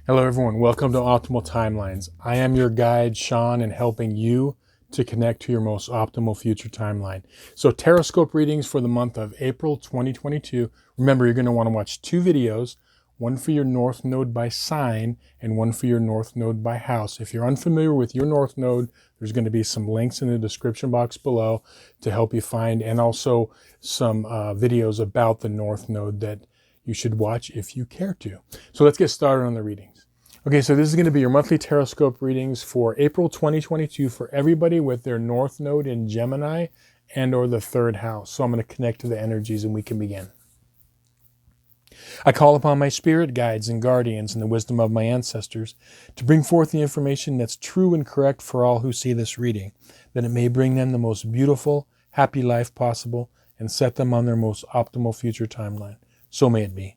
Hello everyone, welcome to Optimal Timelines. I am your guide, Sean, in helping you to connect to your most optimal future timeline. So Tarotscope readings for the month of April 2022. Remember, you're going to want to watch two videos, one for your North Node by sign and one for your North Node by house. If you're unfamiliar with your North Node, there's going to be some links in the description box below to help you find, and also some videos about the North Node that you should watch if you care to. So let's get started on the readings. Okay, so this is going to be your monthly Tarotscope readings for April 2022 for everybody with their North Node in Gemini and or the third house. So I'm going to connect to the energies and we can begin. I call upon my spirit guides and guardians and the wisdom of my ancestors to bring forth the information that's true and correct for all who see this reading, that it may bring them the most beautiful, happy life possible and set them on their most optimal future timeline. So may it be.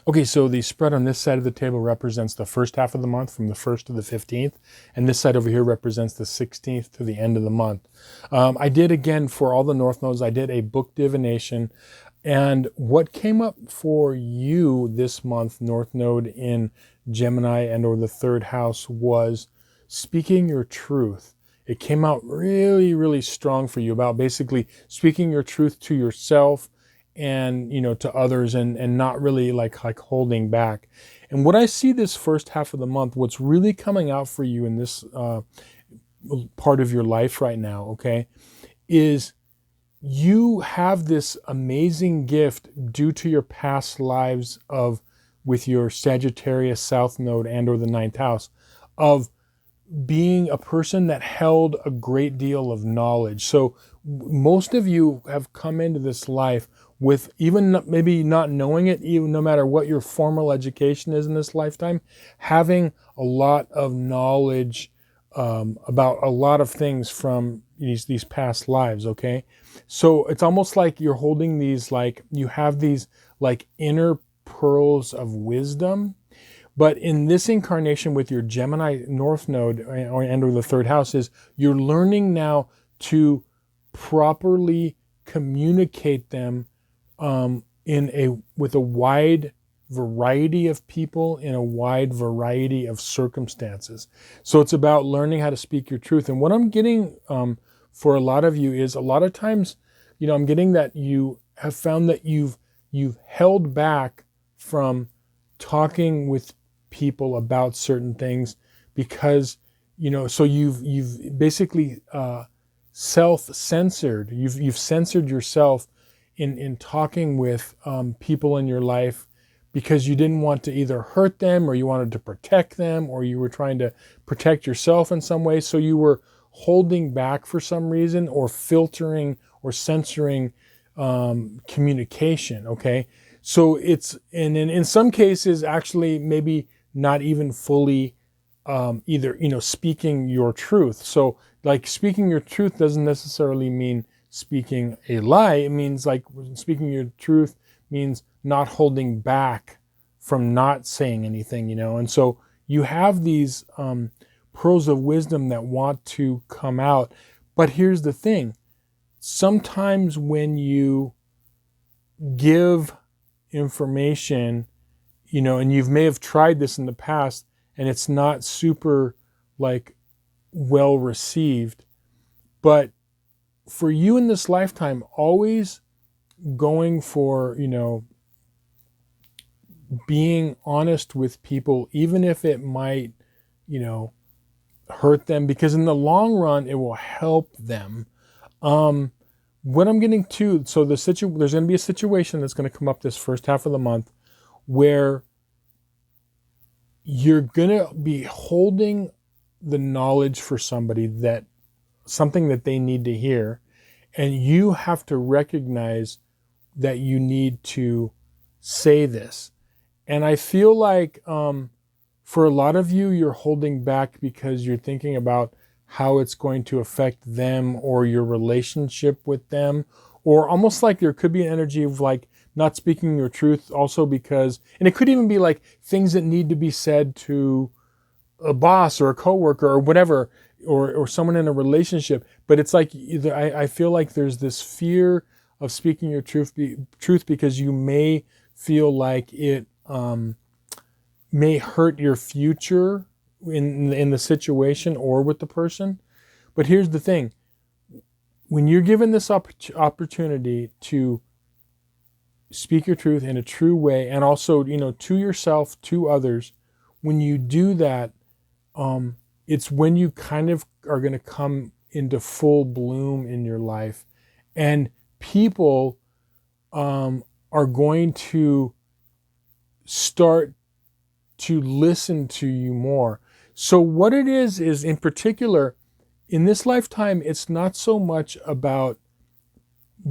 Okay, so the spread on this side of the table represents the first half of the month from the 1st to the 15th, and this side over here represents the 16th to the end of the month. I did, again, for all the North Nodes, I did a book divination, and what came up for you this month, North Node in Gemini and or the third house, was speaking your truth. It came out really, really strong for you about basically speaking your truth to yourself and to others, and not really like holding back. And what I see this first half of the month, what's really coming out for you in this part of your life right now, okay, is you have this amazing gift due to your past lives with your Sagittarius South Node and or the ninth house, of being a person that held a great deal of knowledge. So most of you have come into this life with, even maybe not knowing it, even no matter what your formal education is in this lifetime, having a lot of knowledge about a lot of things from these past lives, okay? So it's almost like you're holding these, like you have these like inner pearls of wisdom. But in this incarnation with your Gemini North Node and or the third house, is you're learning now to properly communicate them with a wide variety of people in a wide variety of circumstances. So it's about learning how to speak your truth. And what I'm getting for a lot of you is, a lot of times, I'm getting that you have found that you've held back from talking with people about certain things because so you've basically self-censored. You've censored yourself in talking with people in your life because you didn't want to either hurt them, or you wanted to protect them, or you were trying to protect yourself in some way. So you were holding back for some reason, or filtering or censoring communication, okay? So it's, and in some cases, actually maybe not even fully either, speaking your truth. So like speaking your truth doesn't necessarily mean speaking a lie. It means like speaking your truth means not holding back from not saying anything, And so you have these pearls of wisdom that want to come out. But here's the thing. Sometimes when you give information, and you may have tried this in the past and it's not super like well received, but for you in this lifetime, always going for, being honest with people, even if it might, hurt them, because in the long run, it will help them. What I'm getting to, so there's going to be a situation that's going to come up this first half of the month where you're going to be holding the knowledge for somebody, that something that they need to hear, and you have to recognize that you need to say this. And I feel like for a lot of you, you're holding back because you're thinking about how it's going to affect them or your relationship with them, or almost like there could be an energy of like not speaking your truth also because, and it could even be like things that need to be said to a boss or a coworker or whatever, or someone in a relationship. But it's like, I feel like there's this fear of speaking your truth because you may feel like it may hurt your future in the situation or with the person. But here's the thing. When you're given this opportunity to speak your truth in a true way, and also, to yourself, to others, when you do that, it's when you kind of are going to come into full bloom in your life. And people are going to start to listen to you more. So what it is in particular, in this lifetime, it's not so much about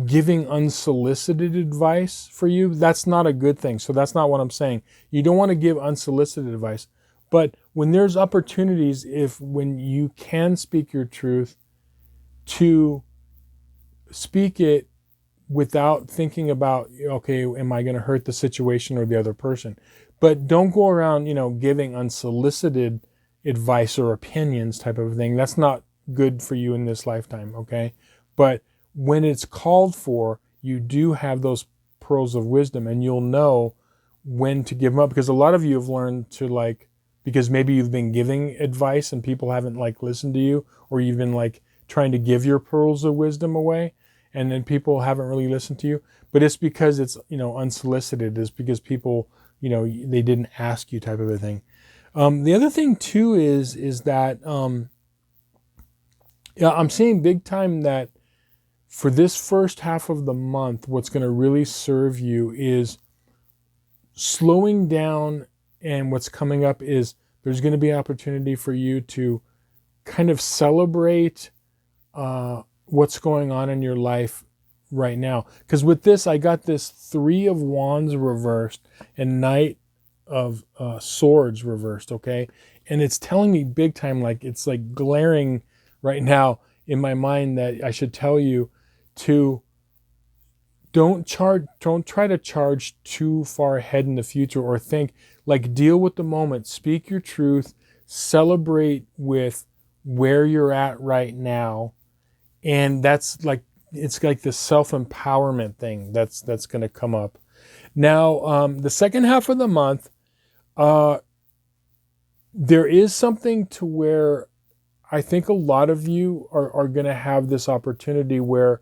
giving unsolicited advice for you. That's not a good thing. So that's not what I'm saying. You don't want to give unsolicited advice. But when there's opportunities, when you can speak your truth, to speak it without thinking about, okay, am I going to hurt the situation or the other person? But don't go around, giving unsolicited advice or opinions type of thing. That's not good for you in this lifetime, okay? But when it's called for, you do have those pearls of wisdom, and you'll know when to give them up. Because a lot of you have learned to because maybe you've been giving advice and people haven't listened to you, or you've been trying to give your pearls of wisdom away, and then people haven't really listened to you. But it's because it's, unsolicited. It's because people, they didn't ask you type of a thing. The other thing too is that I'm seeing big time that for this first half of the month, what's going to really serve you is slowing down. And what's coming up is there's going to be an opportunity for you to kind of celebrate what's going on in your life right now. Because with this, I got this 3 of Wands reversed and Knight of Swords reversed, okay? And it's telling me big time, it's glaring right now in my mind that I should tell you to don't try to charge too far ahead in the future, or think, deal with the moment, speak your truth, celebrate with where you're at right now. And that's it's like the self-empowerment thing that's going to come up. Now, the second half of the month, there is something to where I think a lot of you are going to have this opportunity where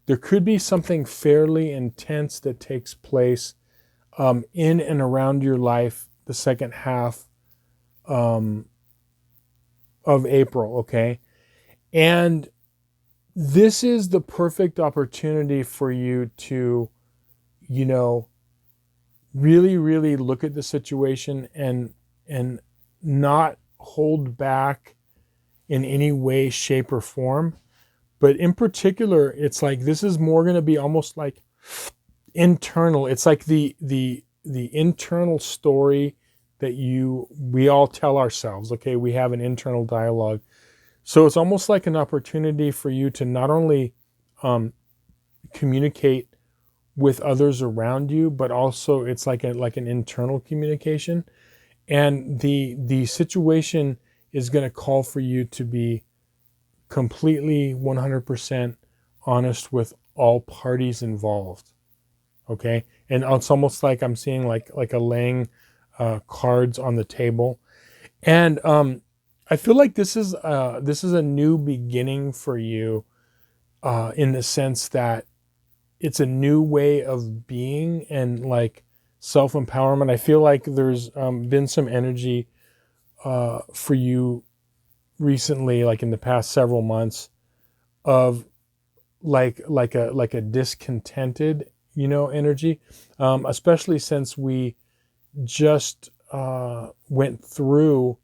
there could be something fairly intense that takes place in and around your life the second half of April, okay? And this is the perfect opportunity for you to, really, really look at the situation and not hold back in any way, shape, or form. But in particular, it's this is more going to be almost internal. It's the internal story that we all tell ourselves, okay? We have an internal dialogue. So it's almost like an opportunity for you to not only communicate with others around you, but also it's like an internal communication. And the situation is going to call for you to be completely 100% honest with all parties involved, okay? And it's almost like I'm seeing like a laying cards on the table. And I feel like this is a new beginning for you in the sense that it's a new way of being, and self-empowerment. I feel like there's been some energy for you recently, like in the past several months, of like a discontented, energy, especially since we just went through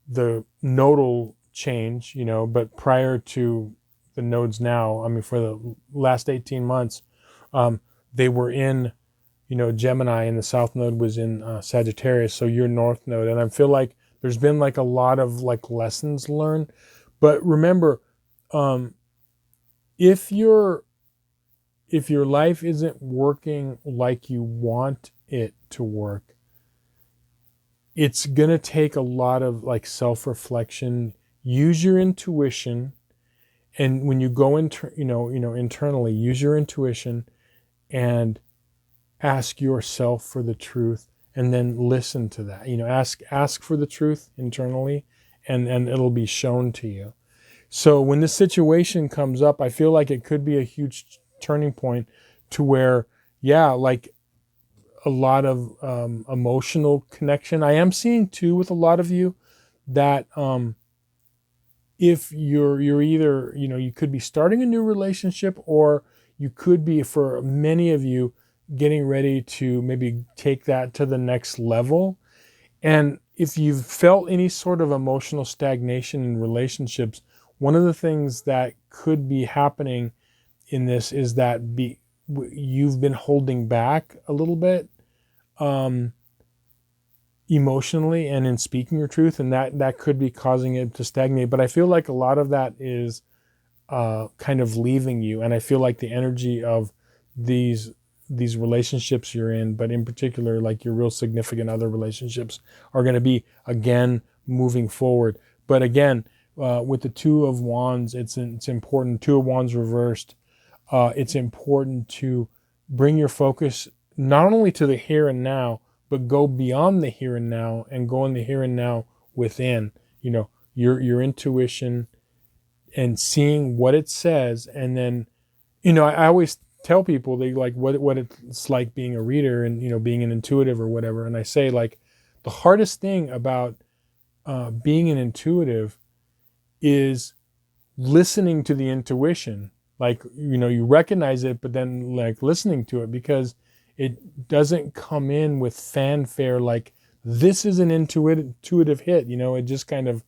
the nodal change, but prior to the nodes now, I mean, for the last 18 months, they were in, Gemini, and the south node was in Sagittarius, so your north node. And I feel like there's been like a lot of like lessons learned. But remember, if your life isn't working like you want it to work, it's going to take a lot of like self-reflection. Use your intuition. And when you go internally, use your intuition and ask yourself for the truth, and then listen to that. Ask for the truth internally, and it'll be shown to you. So when this situation comes up, I feel like it could be a huge turning point to where, like a lot of emotional connection. I am seeing too with a lot of you that if you're either, you could be starting a new relationship, or you could be, for many of you, getting ready to maybe take that to the next level. And if you've felt any sort of emotional stagnation in relationships, one of the things that could be happening in this is that you've been holding back a little bit emotionally and in speaking your truth, and that could be causing it to stagnate. But I feel like a lot of that is kind of leaving you, and I feel like the energy of these relationships you're in, but in particular like your real significant other relationships, are going to be again moving forward. But again, with the Two of Wands, it's important. Two of Wands reversed. It's important to bring your focus not only to the here and now, but go beyond the here and now and go in the here and now within, your intuition, and seeing what it says. And then, I always tell people, they like what it's like being a reader and, being an intuitive or whatever. And I say, like, the hardest thing about being an intuitive is listening to the intuition. Like, you recognize it, but then like listening to it, because it doesn't come in with fanfare like this is an intuitive hit. It just kind of,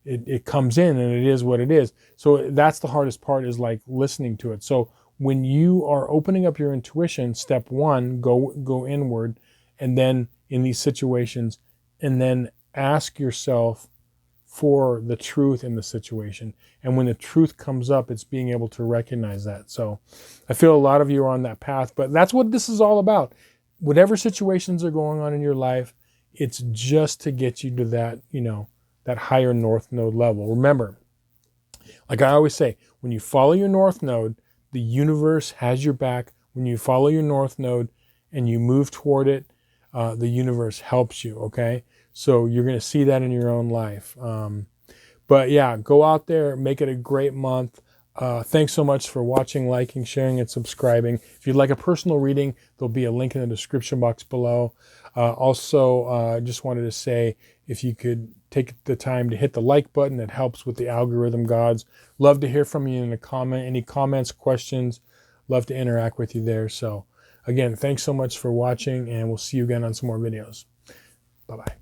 it comes in and it is what it is. So that's the hardest part, is like listening to it. So when you are opening up your intuition, step one, go inward, and then in these situations, and then ask yourself for the truth in the situation. And when the truth comes up, it's being able to recognize that. So I feel a lot of you are on that path, but that's what this is all about. Whatever situations are going on in your life, it's just to get you to that, that higher north node level. Remember, like I always say, when you follow your north node, the universe has your back. When you follow your north node and you move toward it, the universe helps you, okay? So you're going to see that in your own life. But yeah, go out there, make it a great month. Thanks so much for watching, liking, sharing, and subscribing. If you'd like a personal reading, there'll be a link in the description box below. Also, just wanted to say, if you could take the time to hit the like button, it helps with the algorithm gods. Love to hear from you in a comment. Any comments, questions, love to interact with you there. So again, thanks so much for watching, and we'll see you again on some more videos. Bye-bye.